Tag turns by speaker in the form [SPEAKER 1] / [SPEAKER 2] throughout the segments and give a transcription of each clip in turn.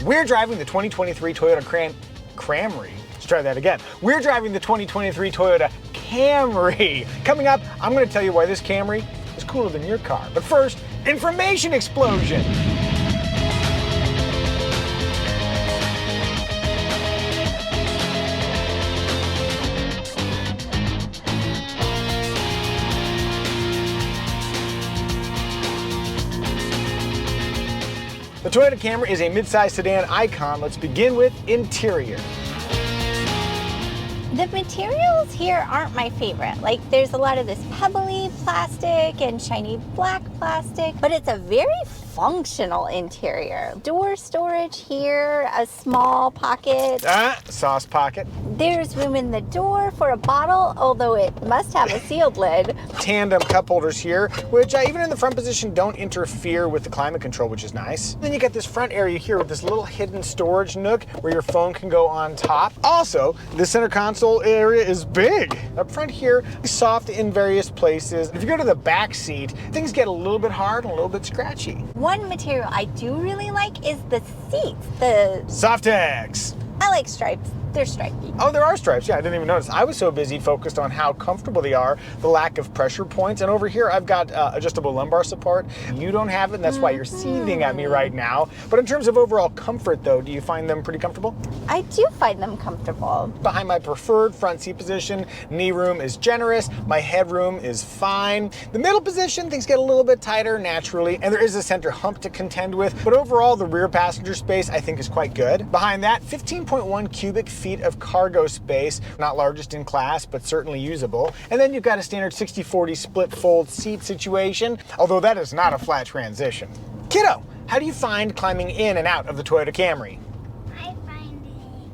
[SPEAKER 1] We're driving the 2023 Toyota Camry. Let's try that again. We're driving the 2023 Toyota Camry. Coming up, I'm going to tell you why this Camry is cooler than your car. But first, information explosion. The Toyota Camry is a midsize sedan icon. Let's begin with interior.
[SPEAKER 2] The materials here aren't my favorite. Like, there's a lot of this pebbly plastic and shiny black plastic, but it's a very functional interior. Door storage here, a small pocket.
[SPEAKER 1] Sauce pocket.
[SPEAKER 2] There's room in the door for a bottle, although it must have a sealed lid.
[SPEAKER 1] Tandem cup holders here, which even in the front position don't interfere with the climate control, which is nice. Then you get this front area here with this little hidden storage nook where your phone can go on top. Also, the center console area is big. Up front here, soft in various places. If you go to the back seat, things get a little bit hard and a little bit scratchy.
[SPEAKER 2] One material I do really like is the seats. The
[SPEAKER 1] Softex.
[SPEAKER 2] I like stripes. They're stripy.
[SPEAKER 1] Oh, there are stripes. Yeah, I didn't even notice. I was so busy focused on how comfortable they are, the lack of pressure points. And over here, I've got adjustable lumbar support. You don't have it, and that's why you're seething at me right now. But in terms of overall comfort, though, do you find them pretty comfortable?
[SPEAKER 2] I do find them comfortable.
[SPEAKER 1] Behind my preferred front seat position, knee room is generous. My headroom is fine. The middle position, things get a little bit tighter naturally, and there is a center hump to contend with. But overall, the rear passenger space, I think, is quite good. Behind that, 15.1 cubic feet of cargo space, not largest in class, but certainly usable. And then you've got a standard 60-40 split fold seat situation, although that is not a flat transition. Kiddo, how do you find climbing in and out of the Toyota Camry?
[SPEAKER 3] I find it easy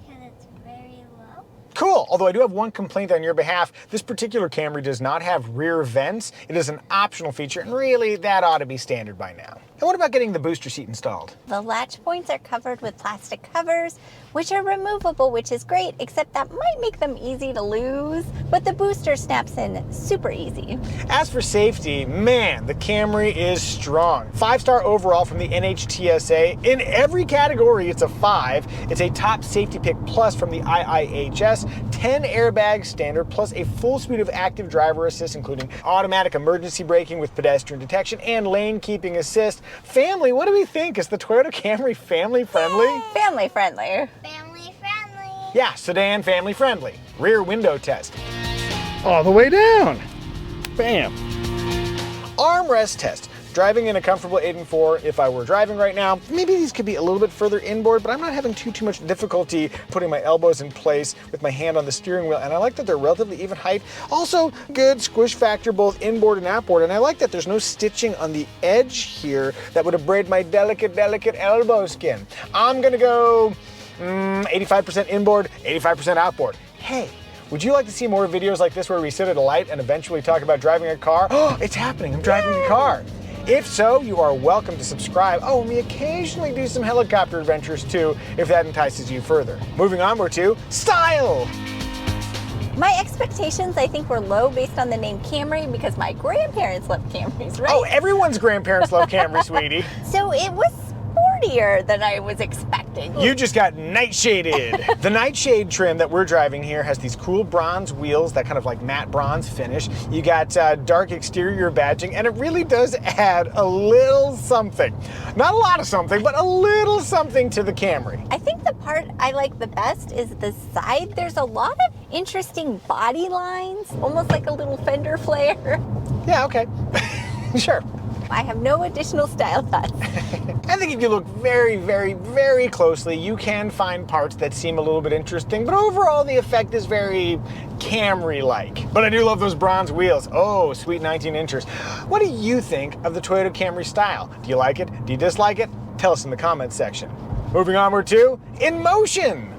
[SPEAKER 3] because it's very low.
[SPEAKER 1] Cool, although I do have one complaint on your behalf. This particular Camry does not have rear vents. It is an optional feature, and really, that ought to be standard by now. And what about getting the booster seat installed?
[SPEAKER 2] The latch points are covered with plastic covers, which are removable, which is great, except that might make them easy to lose, but the booster snaps in super easy.
[SPEAKER 1] As for safety, man, the Camry is strong. 5-star overall from the NHTSA. In every category, it's a 5. It's a top safety pick plus from the IIHS. 10 airbags standard, plus a full suite of active driver assist, including automatic emergency braking with pedestrian detection and lane keeping assist. Family, what do we think? Is the Toyota Camry family friendly?
[SPEAKER 2] Family friendly.
[SPEAKER 3] Family friendly.
[SPEAKER 1] Yeah, sedan family friendly. Rear window test. All the way down. Bam. Armrest test. Driving in a comfortable 8-4 if I were driving right now. Maybe these could be a little bit further inboard, but I'm not having too much difficulty putting my elbows in place with my hand on the steering wheel, and I like that they're relatively even height. Also, good squish factor both inboard and outboard, and I like that there's no stitching on the edge here that would abrade my delicate elbow skin. I'm gonna go 85% inboard, 85% outboard. Hey, would you like to see more videos like this where we sit at a light and eventually talk about driving a car? Oh, it's happening, I'm driving a car. If so, you are welcome to subscribe. Oh, and we occasionally do some helicopter adventures too, if that entices you further. Moving onward to style.
[SPEAKER 2] My expectations, I think, were low based on the name Camry because my grandparents loved Camrys, right?
[SPEAKER 1] Oh, everyone's grandparents love Camry, sweetie.
[SPEAKER 2] So it was sportier than I was expecting.
[SPEAKER 1] You just got Nightshaded. The Nightshade trim that we're driving here has these cool bronze wheels, that kind of like matte bronze finish. You got dark exterior badging, and it really does add a little something. Not a lot of something, but a little something to the Camry.
[SPEAKER 2] I think the part I like the best is the side. There's a lot of interesting body lines, almost like a little fender flare.
[SPEAKER 1] Yeah, okay. Sure.
[SPEAKER 2] I have no additional style thoughts.
[SPEAKER 1] I think if you look very closely, you can find parts that seem a little bit interesting, but overall the effect is very Camry-like. But I do love those bronze wheels. Oh, sweet 19 inches. What do you think of the Toyota Camry style? Do you like it? Do you dislike it? Tell us in the comments section. Moving onward to In Motion.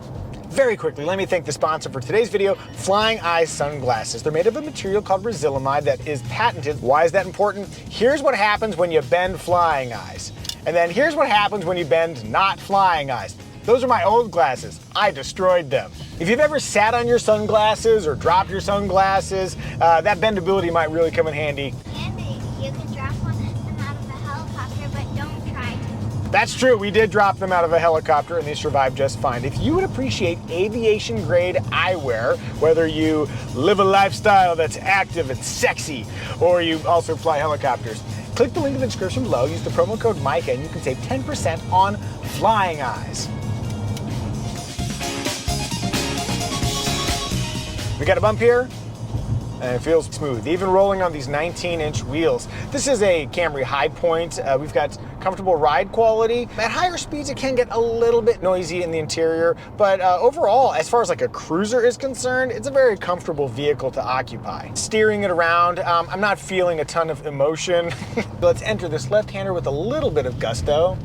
[SPEAKER 1] Very quickly, let me thank the sponsor for today's video, Flying Eye Sunglasses. They're made of a material called Braziliamide that is patented. Why is that important? Here's what happens when you bend flying eyes. And then here's what happens when you bend not flying eyes. Those are my old glasses. I destroyed them. If you've ever sat on your sunglasses or dropped your sunglasses, that bendability might really come in handy.
[SPEAKER 3] And you can drop them out of the helicopter, but don't try to.
[SPEAKER 1] That's true, we did drop them out of a helicopter and they survived just fine. If you would appreciate aviation grade eyewear, whether you live a lifestyle that's active and sexy, or you also fly helicopters, click the link in the description below, use the promo code Micah, and you can save 10% on flying eyes. We got a bump here, and it feels smooth, even rolling on these 19-inch wheels. This is a Camry High Point. We've got comfortable ride quality. At higher speeds, it can get a little bit noisy in the interior, but overall, as far as like a cruiser is concerned, it's a very comfortable vehicle to occupy. Steering it around, I'm not feeling a ton of emotion. Let's enter this left-hander with a little bit of gusto.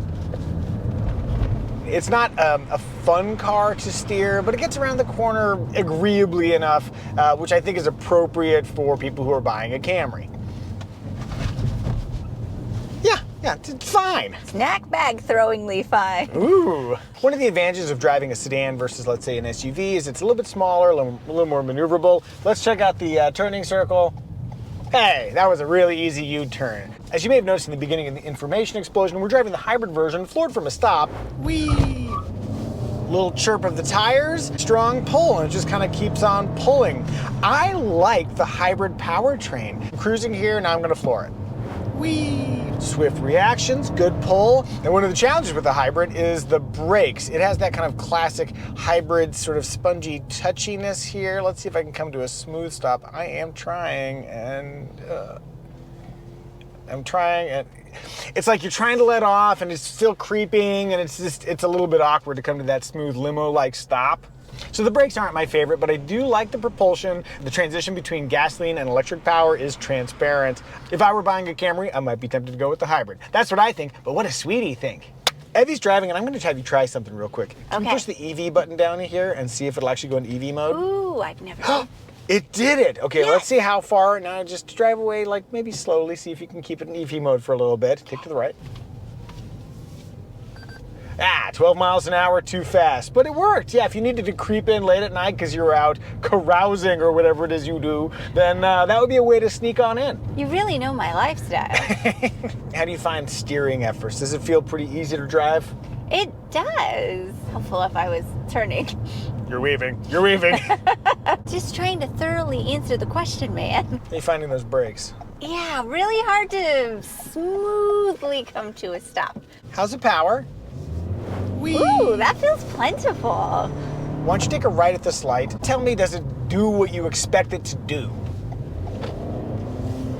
[SPEAKER 1] It's not a fun car to steer, but it gets around the corner agreeably enough, which I think is appropriate for people who are buying a Camry. Yeah, it's fine.
[SPEAKER 2] Snack bag throwingly fine.
[SPEAKER 1] Ooh. One of the advantages of driving a sedan versus, let's say, an SUV is it's a little bit smaller, a little more maneuverable. Let's check out the turning circle. Hey, that was a really easy U-turn. As you may have noticed in the beginning of the information explosion, we're driving the hybrid version, floored from a stop. Whee! Little chirp of the tires, strong pull, and it just kind of keeps on pulling. I like the hybrid powertrain. I'm cruising here, now I'm gonna floor it. Whee! Swift reactions, good pull. And one of the challenges with the hybrid is the brakes. It has that kind of classic hybrid sort of spongy touchiness here. Let's see if I can come to a smooth stop. I am trying, and it's like you're trying to let off and it's still creeping, and it's a little bit awkward to come to that smooth limo-like stop. So the brakes aren't my favorite, but I do like the propulsion. The transition between gasoline and electric power is transparent. If I were buying a Camry, I might be tempted to go with the hybrid. That's what I think, but what does Sweetie think? Evie's driving, and I'm going to have you try something real quick. Can you push the EV button down here and see if it'll actually go into EV mode?
[SPEAKER 2] Ooh, I've never done.
[SPEAKER 1] It did it! Okay,
[SPEAKER 2] Yes.
[SPEAKER 1] Let's see how far. Now just drive away, like maybe slowly, see if you can keep it in EV mode for a little bit. Take to the right. 12 miles an hour too fast, but it worked. Yeah, if you needed to creep in late at night because you were out carousing or whatever it is you do, then that would be a way to sneak on in.
[SPEAKER 2] You really know my lifestyle.
[SPEAKER 1] How do you find steering at first? Does it feel pretty easy to drive?
[SPEAKER 2] It does. Helpful if I was turning.
[SPEAKER 1] You're weaving. You're weaving.
[SPEAKER 2] Just trying to thoroughly answer the question, man.
[SPEAKER 1] How are you finding those brakes?
[SPEAKER 2] Yeah, really hard to smoothly come to a stop.
[SPEAKER 1] How's the power? Whee!
[SPEAKER 2] Ooh, that feels plentiful.
[SPEAKER 1] Why don't you take a right at this light? Tell me, does it do what you expect it to do?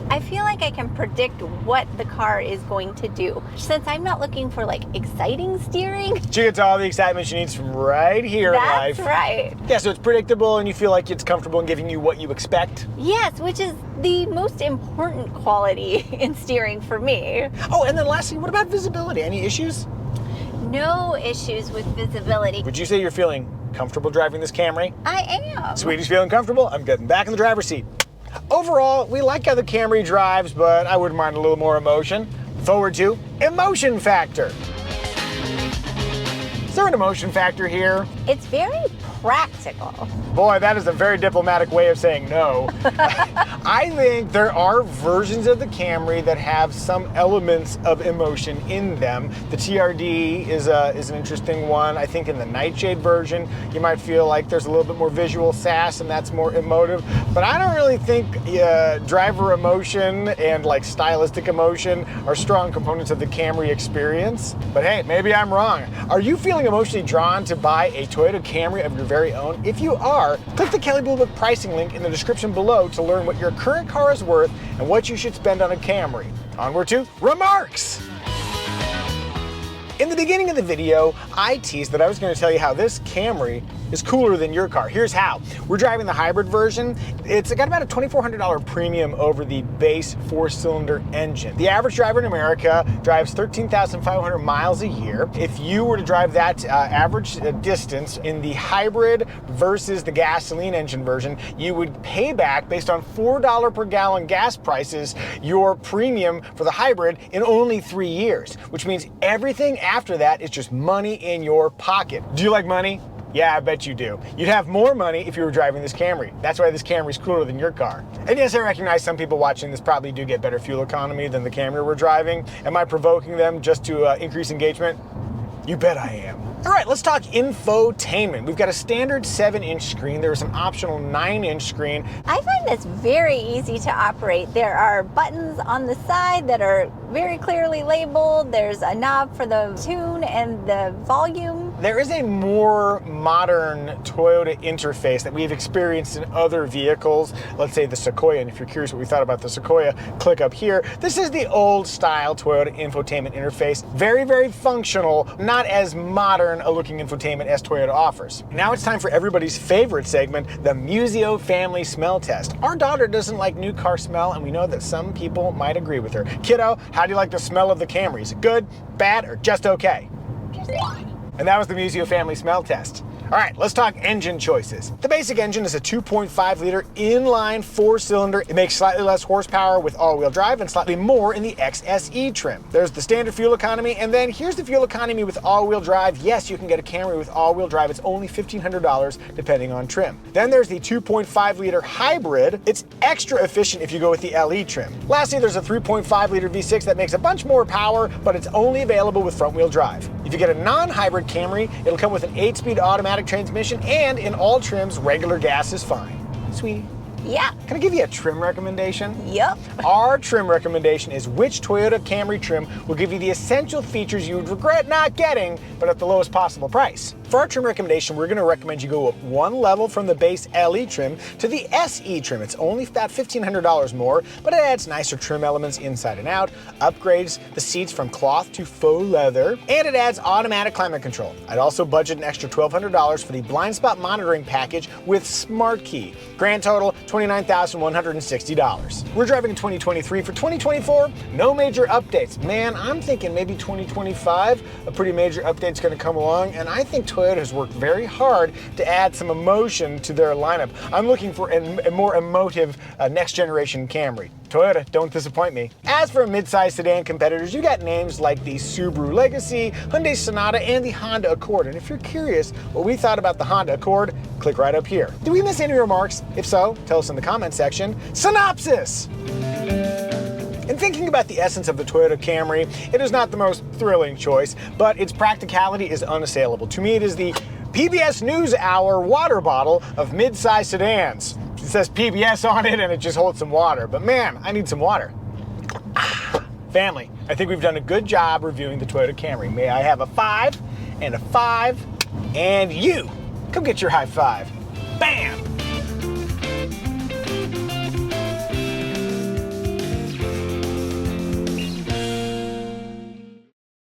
[SPEAKER 2] I feel like I can predict what the car is going to do. Since I'm not looking for like exciting steering.
[SPEAKER 1] She gets all the excitement she needs from right here in life.
[SPEAKER 2] That's right.
[SPEAKER 1] Yeah, so it's predictable and you feel like it's comfortable in giving you what you expect.
[SPEAKER 2] Yes, which is the most important quality in steering for me.
[SPEAKER 1] Oh, and then lastly, what about visibility? Any issues?
[SPEAKER 2] No issues with visibility.
[SPEAKER 1] Would you say you're feeling comfortable driving this Camry?
[SPEAKER 2] I am.
[SPEAKER 1] Sweetie's feeling comfortable. I'm getting back in the driver's seat. Overall, we like how the Camry drives, but I wouldn't mind a little more emotion. Forward to emotion factor. Is there an emotion factor here?
[SPEAKER 2] It's very practical.
[SPEAKER 1] Boy, that is a very diplomatic way of saying no. I think there are versions of the Camry that have some elements of emotion in them. The TRD is an interesting one. I think in the Nightshade version, you might feel like there's a little bit more visual sass and that's more emotive. But I don't really think driver emotion and like stylistic emotion are strong components of the Camry experience. But hey, maybe I'm wrong. Are you feeling emotionally drawn to buy a Toyota Camry of your very own? If you are, click the Kelley Blue Book pricing link in the description below to learn what your current car is worth and what you should spend on a Camry. Onward to remarks. In the beginning of the video, I teased that I was going to tell you how this Camry is cooler than your car. Here's how. We're driving the hybrid version. It's got about a $2,400 premium over the base 4-cylinder engine. The average driver in America drives 13,500 miles a year. If you were to drive that average distance in the hybrid versus the gasoline engine version, you would pay back, based on $4 per gallon gas prices, your premium for the hybrid in only 3 years, which means everything after that is just money in your pocket. Do you like money? Yeah, I bet you do. You'd have more money if you were driving this Camry. That's why this Camry's cooler than your car. And yes, I recognize some people watching this probably do get better fuel economy than the Camry we're driving. Am I provoking them just to increase engagement? You bet I am. All right, let's talk infotainment. We've got a standard 7-inch screen. There is an optional 9-inch screen.
[SPEAKER 2] I find this very easy to operate. There are buttons on the side that are very clearly labeled. There's a knob for the tune and the volume.
[SPEAKER 1] There is a more modern Toyota interface that we've experienced in other vehicles. Let's say the Sequoia, and if you're curious what we thought about the Sequoia, click up here. This is the old style Toyota infotainment interface. Very, very functional, not as modern a looking infotainment as Toyota offers. Now it's time for everybody's favorite segment, the Muzio family smell test. Our daughter doesn't like new car smell, and we know that some people might agree with her. Kiddo, how do you like the smell of the Camry? Is it good, bad, or just okay? And that was the Muzio family smell test. All right, let's talk engine choices. The basic engine is a 2.5 liter inline 4-cylinder. It makes slightly less horsepower with all-wheel drive and slightly more in the XSE trim. There's the standard fuel economy, and then here's the fuel economy with all-wheel drive. Yes, you can get a Camry with all-wheel drive. It's only $1,500 depending on trim. Then there's the 2.5 liter hybrid. It's extra efficient if you go with the LE trim. Lastly, there's a 3.5 liter V6 that makes a bunch more power, but it's only available with front-wheel drive. If you get a non-hybrid Camry, it'll come with an 8-speed automatic transmission, and in all trims, regular gas is fine. Sweetie.
[SPEAKER 2] Yeah.
[SPEAKER 1] Can I give you a trim recommendation?
[SPEAKER 2] Yep.
[SPEAKER 1] Our trim recommendation is which Toyota Camry trim will give you the essential features you would regret not getting, but at the lowest possible price. For our trim recommendation, we're going to recommend you go up one level from the base LE trim to the SE trim. It's only about $1,500 more, but it adds nicer trim elements inside and out, upgrades the seats from cloth to faux leather, and it adds automatic climate control. I'd also budget an extra $1,200 for the blind spot monitoring package with Smart Key. Grand total, $29,160. We're driving in 2023. For 2024, no major updates. Man, I'm thinking maybe 2025, a pretty major update's going to come along, and I think Toyota has worked very hard to add some emotion to their lineup. I'm looking for a more emotive next generation Camry. Toyota, don't disappoint me. As for midsize sedan competitors, you got names like the Subaru Legacy, Hyundai Sonata, and the Honda Accord. And if you're curious what we thought about the Honda Accord, click right up here. Did we miss any remarks? If so, tell us in the comment section. Synopsis! In thinking about the essence of the Toyota Camry, it is not the most thrilling choice, but its practicality is unassailable. To me, it is the PBS NewsHour water bottle of mid-size sedans. It says PBS on it and it just holds some water, but man, I need some water. Family, I think we've done a good job reviewing the Toyota Camry. May I have a 5 and a 5, and you, come get your high five. Bam!